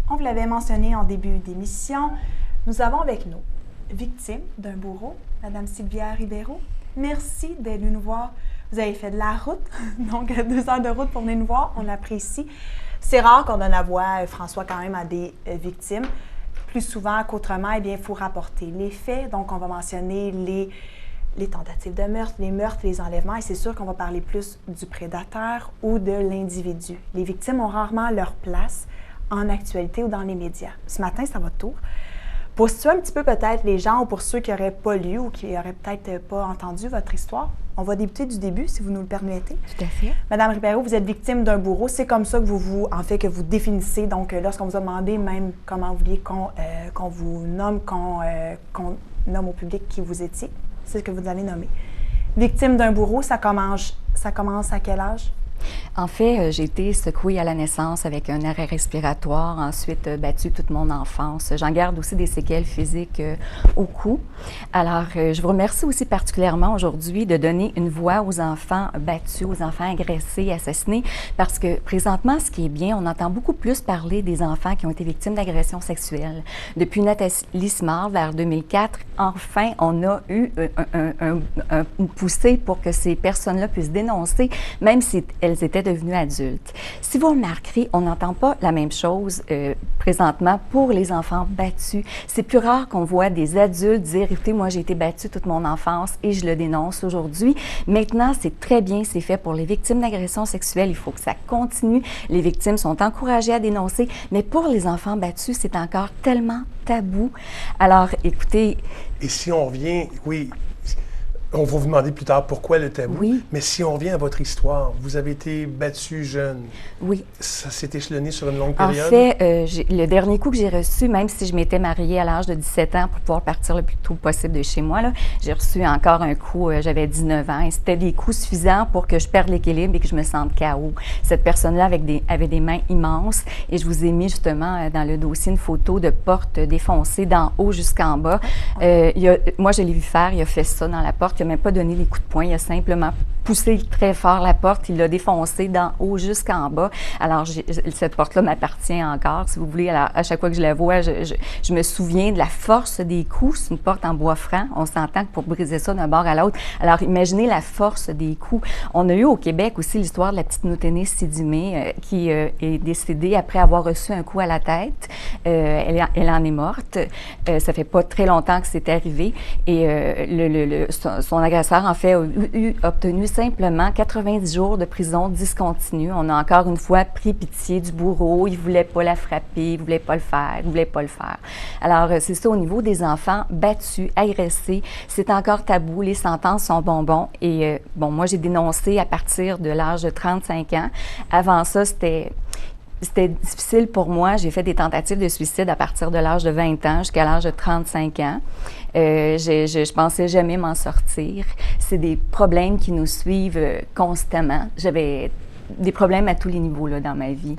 On vous l'avait mentionné en début d'émission, nous avons avec nous, victime d'un bourreau, Madame Sylvia Ribeiro. Merci d'être venue nous voir. Vous avez fait de la route, donc 2 heures de route pour venir nous voir, on l'apprécie. C'est rare qu'on donne la voix, François, quand même, à des victimes. Plus souvent qu'autrement, eh bien, il faut rapporter les faits. Donc, on va mentionner les tentatives de meurtre, les meurtres, les enlèvements, et c'est sûr qu'on va parler plus du prédateur ou de l'individu. Les victimes ont rarement leur place en actualité ou dans les médias. Ce matin, c'est à votre tour. Pour situer un petit peu peut-être les gens, ou pour ceux qui n'auraient pas lu ou qui n'auraient peut-être pas entendu votre histoire, on va débuter du début, si vous nous le permettez. Tout à fait. Madame Ribeiro, vous êtes victime d'un bourreau. C'est comme ça que que vous définissez. Donc, lorsqu'on vous a demandé même comment vous vouliez qu'on vous nomme, qu'on nomme au public qui vous étiez, c'est ce que vous allez nommer. Victime d'un bourreau, ça commence à quel âge? En fait, j'ai été secouée à la naissance avec un arrêt respiratoire, ensuite battue toute mon enfance. J'en garde aussi des séquelles physiques au cou. Alors, je vous remercie aussi particulièrement aujourd'hui de donner une voix aux enfants battus, aux enfants agressés, assassinés, parce que présentement, ce qui est bien, on entend beaucoup plus parler des enfants qui ont été victimes d'agressions sexuelles. Depuis Nathalie Simard, vers 2004, enfin, on a eu une poussée pour que ces personnes-là puissent dénoncer, même si elles étaient devenues adultes. Si vous remarquerez, on n'entend pas la même chose présentement pour les enfants battus. C'est plus rare qu'on voit des adultes dire, écoutez, moi j'ai été battue toute mon enfance et je le dénonce aujourd'hui. Maintenant, c'est très bien, c'est fait pour les victimes d'agressions sexuelles. Il faut que ça continue. Les victimes sont encouragées à dénoncer, mais pour les enfants battus, c'est encore tellement tabou. Alors, écoutez... Et si on revient, oui... On va vous demander plus tard pourquoi le tabou. Oui. Mais si on revient à votre histoire, vous avez été battue jeune. Oui. Ça s'est échelonné sur une longue période? En fait, le dernier coup que j'ai reçu, même si je m'étais mariée à l'âge de 17 ans pour pouvoir partir le plus tôt possible de chez moi, j'ai reçu encore un coup, j'avais 19 ans, et c'était des coups suffisants pour que je perde l'équilibre et que je me sente KO. Cette personne-là avait des mains immenses, et je vous ai mis justement dans le dossier une photo de porte défoncée d'en haut jusqu'en bas. Moi, je l'ai vu faire, il a fait ça dans la porte. Il n'a même pas donné les coups de poing, il a simplement poussé très fort la porte, il l'a défoncée d'en haut jusqu'en bas. Alors, cette porte-là m'appartient encore, si vous voulez. Alors, à chaque fois que je la vois, je me souviens de la force des coups. C'est une porte en bois franc. On s'entend que pour briser ça d'un bord à l'autre. Alors, imaginez la force des coups. On a eu au Québec aussi l'histoire de la petite Nouténée Sidimé qui est décédée après avoir reçu un coup à la tête. Elle en est morte. Ça fait pas très longtemps que c'est arrivé. Et son agresseur, en fait, a obtenu simplement 90 jours de prison discontinue. On a encore une fois pris pitié du bourreau. Il ne voulait pas la frapper, il ne voulait pas le faire, il ne voulait pas le faire. Alors, c'est ça, au niveau des enfants battus, agressés, c'est encore tabou. Les sentences sont bonbons. Et moi, j'ai dénoncé à partir de l'âge de 35 ans. Avant ça, c'était difficile pour moi. J'ai fait des tentatives de suicide à partir de l'âge de 20 ans jusqu'à l'âge de 35 ans. Je pensais jamais m'en sortir. C'est des problèmes qui nous suivent constamment. J'avais des problèmes à tous les niveaux là, dans ma vie.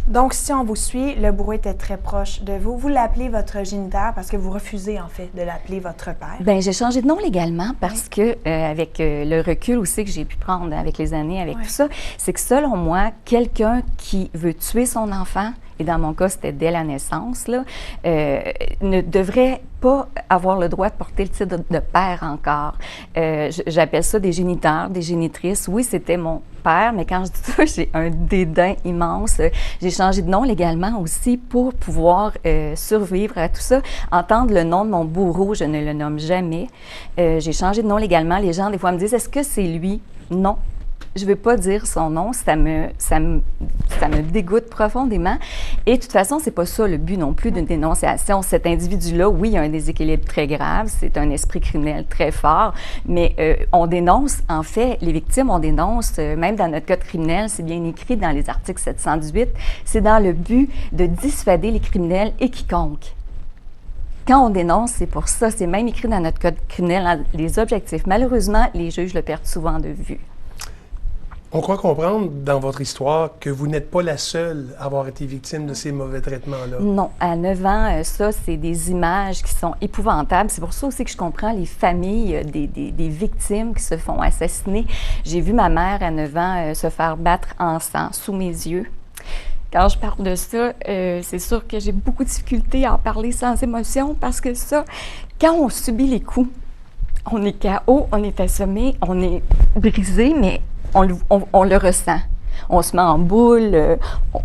Donc, si on vous suit, le bourreau était très proche de vous. Vous l'appelez votre géniteur parce que vous refusez, en fait, de l'appeler votre père. Bien, j'ai changé de nom légalement parce que, avec le recul aussi que j'ai pu prendre avec les années, avec tout ça, c'est que selon moi, quelqu'un qui veut tuer son enfant, et dans mon cas, c'était dès la naissance, là, ne devrait pas avoir le droit de porter le titre de père encore. J'appelle ça des géniteurs, des génitrices. Oui, c'était mon père, mais quand je dis ça, j'ai un dédain immense. J'ai changé de nom légalement aussi pour pouvoir survivre à tout ça. Entendre le nom de mon bourreau, je ne le nomme jamais. J'ai changé de nom légalement. Les gens, des fois, me disent « Est-ce que c'est lui? » Non. Je ne veux pas dire son nom, ça me dégoûte profondément. Et de toute façon, c'est pas ça le but non plus d'une dénonciation. Cet individu-là, oui, il a un déséquilibre très grave, c'est un esprit criminel très fort, mais on dénonce, en fait, les victimes, on dénonce, même dans notre code criminel, c'est bien écrit dans les articles 718, c'est dans le but de dissuader les criminels et quiconque. Quand on dénonce, c'est pour ça, c'est même écrit dans notre code criminel, les objectifs. Malheureusement, les juges le perdent souvent de vue. On croit comprendre dans votre histoire que vous n'êtes pas la seule à avoir été victime de ces mauvais traitements-là. Non, à 9 ans, ça, c'est des images qui sont épouvantables. C'est pour ça aussi que je comprends les familles des victimes qui se font assassiner. J'ai vu ma mère à 9 ans se faire battre en sang sous mes yeux. Quand je parle de ça, c'est sûr que j'ai beaucoup de difficulté à en parler sans émotion parce que ça, quand on subit les coups, on est KO, on est assommé, on est brisé, mais on le ressent. On se met en boule,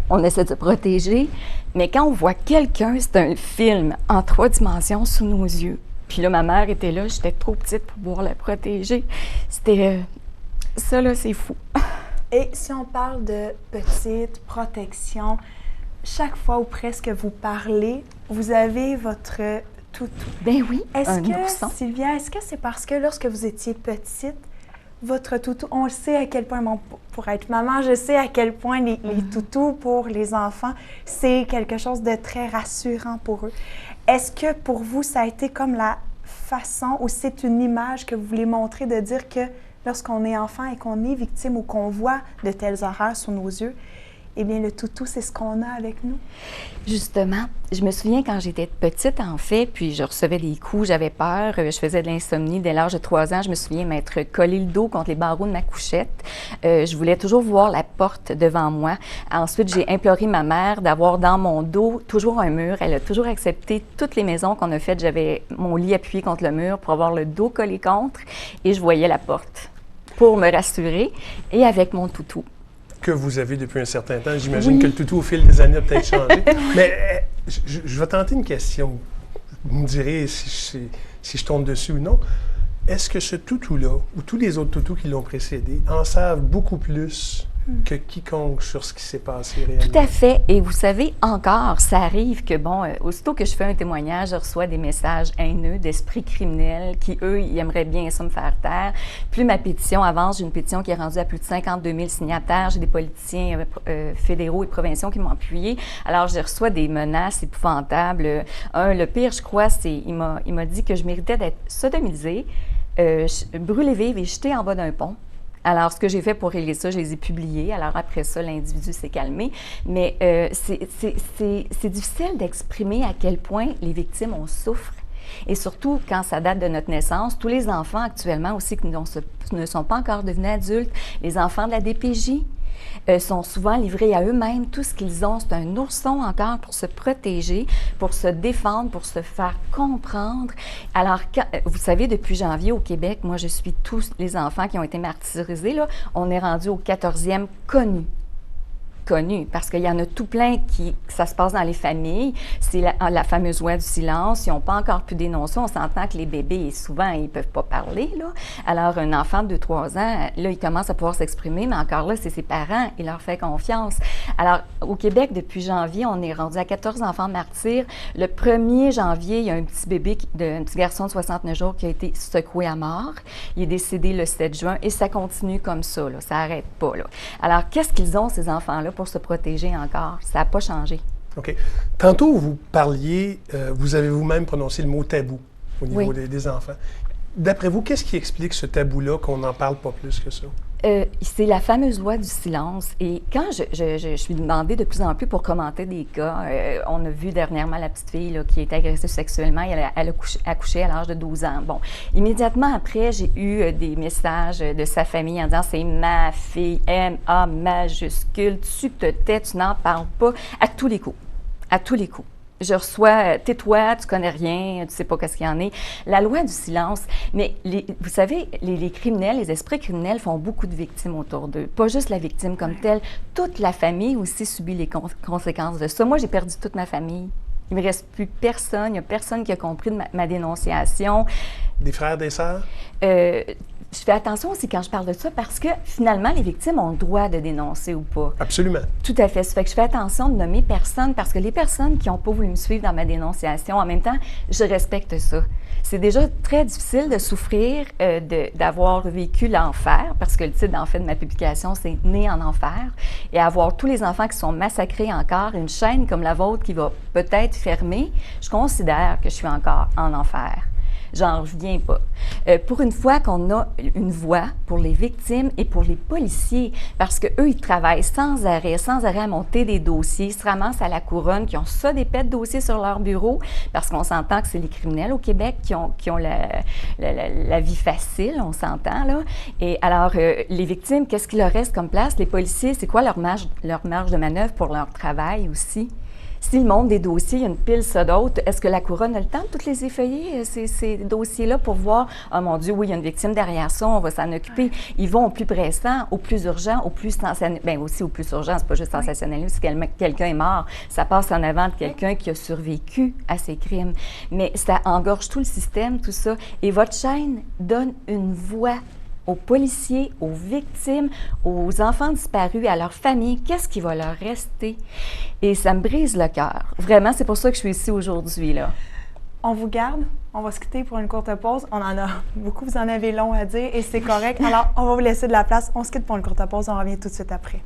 on essaie de se protéger. Mais quand on voit quelqu'un, c'est un film en 3 dimensions sous nos yeux. Puis là, ma mère était là, j'étais trop petite pour pouvoir la protéger. C'était... ça, là, c'est fou. Et si on parle de petite protection, chaque fois ou presque vous parlez, vous avez votre toutou. Ben oui, un ourson. Sylvia, est-ce que c'est parce que lorsque vous étiez petite, votre toutou, on le sait à quel point, bon, pour être maman, je sais à quel point les toutous pour les enfants, c'est quelque chose de très rassurant pour eux. Est-ce que pour vous, ça a été comme la façon ou c'est une image que vous voulez montrer de dire que lorsqu'on est enfant et qu'on est victime ou qu'on voit de telles horreurs sous nos yeux, eh bien, le toutou, c'est ce qu'on a avec nous? Justement, je me souviens quand j'étais petite, en fait, puis je recevais des coups, j'avais peur, je faisais de l'insomnie dès l'âge de 3 ans. Je me souviens m'être collé le dos contre les barreaux de ma couchette. Je voulais toujours voir la porte devant moi. Ensuite, j'ai imploré ma mère d'avoir dans mon dos toujours un mur. Elle a toujours accepté toutes les maisons qu'on a faites. J'avais mon lit appuyé contre le mur pour avoir le dos collé contre et je voyais la porte pour me rassurer et avec mon toutou. Que vous avez depuis un certain temps. J'imagine que le toutou, au fil des années, a peut-être changé. Mais je vais tenter une question. Vous me direz si je tombe dessus ou non. Est-ce que ce toutou-là, ou tous les autres toutous qui l'ont précédé, en savent beaucoup plus que quiconque sur ce qui s'est passé réellement? Tout à fait. Et vous savez, encore, ça arrive que, bon, aussitôt que je fais un témoignage, je reçois des messages haineux d'esprits criminels qui, eux, ils aimeraient bien ça me faire taire. Plus ma pétition avance, j'ai une pétition qui est rendue à plus de 52 000 signataires. J'ai des politiciens fédéraux et provinciaux qui m'ont appuyé. Alors, je reçois des menaces épouvantables. Le pire, je crois, c'est il m'a dit que je méritais d'être sodomisée, brûlée vive et jetée en bas d'un pont. Alors, ce que j'ai fait pour régler ça, je les ai publiés. Alors, après ça, l'individu s'est calmé. Mais c'est difficile d'exprimer à quel point les victimes, on souffre. Et surtout, quand ça date de notre naissance, tous les enfants actuellement aussi qui ne sont pas encore devenus adultes, les enfants de la DPJ, sont souvent livrés à eux-mêmes. Tout ce qu'ils ont, c'est un ourson encore pour se protéger, pour se défendre, pour se faire comprendre. Alors, vous savez, depuis janvier au Québec, moi, je suis tous les enfants qui ont été martyrisés. Là, on est rendu au 14e connu, parce qu'il y en a tout plein ça se passe dans les familles. C'est la fameuse loi du silence. Ils n'ont pas encore pu dénoncer. On s'entend que les bébés, souvent, ils ne peuvent pas parler, là. Alors, un enfant de 2-3 ans, là, il commence à pouvoir s'exprimer, mais encore là, c'est ses parents. Il leur fait confiance. Alors, au Québec, depuis janvier, on est rendu à 14 enfants martyrs. Le 1er janvier, il y a un petit bébé, un petit garçon de 69 jours qui a été secoué à mort. Il est décédé le 7 juin et ça continue comme ça, là. Ça n'arrête pas, là. Alors, qu'est-ce qu'ils ont, ces enfants-là, pour se protéger encore? Ça n'a pas changé. OK. Tantôt, vous parliez, vous avez vous-même prononcé le mot tabou au niveau des enfants. D'après vous, qu'est-ce qui explique ce tabou-là, qu'on n'en parle pas plus que ça? C'est la fameuse loi du silence. Et quand je suis demandée de plus en plus pour commenter des cas, on a vu dernièrement la petite fille là, qui a été agressée sexuellement, elle a accouché à l'âge de 12 ans. Bon, immédiatement après, j'ai eu des messages de sa famille en disant « c'est ma fille, M-A majuscule, tu te tais, tu n'en parles pas », à tous les coups, à tous les coups. Je reçois « tais-toi, tu connais rien, tu sais pas qu'est-ce qu'il y en est ». La loi du silence, mais vous savez, les criminels, les esprits criminels font beaucoup de victimes autour d'eux. Pas juste la victime comme telle, toute la famille aussi subit les conséquences de ça. Moi, j'ai perdu toute ma famille. Il ne me reste plus personne, il n'y a personne qui a compris de ma dénonciation. Des frères, des sœurs? Je fais attention aussi quand je parle de ça parce que finalement, les victimes ont le droit de dénoncer ou pas. Absolument. Tout à fait. Ça fait que je fais attention de nommer personne parce que les personnes qui n'ont pas voulu me suivre dans ma dénonciation, en même temps, je respecte ça. C'est déjà très difficile de souffrir, d'avoir vécu l'enfer, parce que le titre, en fait, de ma publication, c'est « Né en enfer », et avoir tous les enfants qui sont massacrés encore, une chaîne comme la vôtre qui va peut-être fermer, je considère que je suis encore en enfer. J'en reviens pas. Pour une fois qu'on a une voix pour les victimes et pour les policiers, parce qu'eux, ils travaillent sans arrêt à monter des dossiers. Ils se ramassent à la couronne, qui ont ça des pets de dossiers sur leur bureau, parce qu'on s'entend que c'est les criminels au Québec qui ont la vie facile, on s'entend, là. Et alors, les victimes, qu'est-ce qu'il leur reste comme place? Les policiers, c'est quoi leur marge de manœuvre pour leur travail aussi? S'ils montent des dossiers, il y a une pile ça d'autres, est-ce que la couronne a le temps de toutes les effeuiller, ces dossiers-là, pour voir, oh mon Dieu, oui, il y a une victime derrière ça, on va s'en occuper. Ils vont au plus pressant, au plus urgent, au plus sensationnel. Bien, aussi au plus urgent, c'est pas juste sensationnel, si quelqu'un est mort, ça passe en avant de quelqu'un qui a survécu à ces crimes. Mais ça engorge tout le système, tout ça. Et votre chaîne donne une voix aux policiers, aux victimes, aux enfants disparus, à leurs familles, qu'est-ce qui va leur rester? Et ça me brise le cœur. Vraiment, c'est pour ça que je suis ici aujourd'hui, là. On vous garde, on va se quitter pour une courte pause. On en a beaucoup, vous en avez long à dire et c'est correct. Alors, on va vous laisser de la place. On se quitte pour une courte pause, on revient tout de suite après.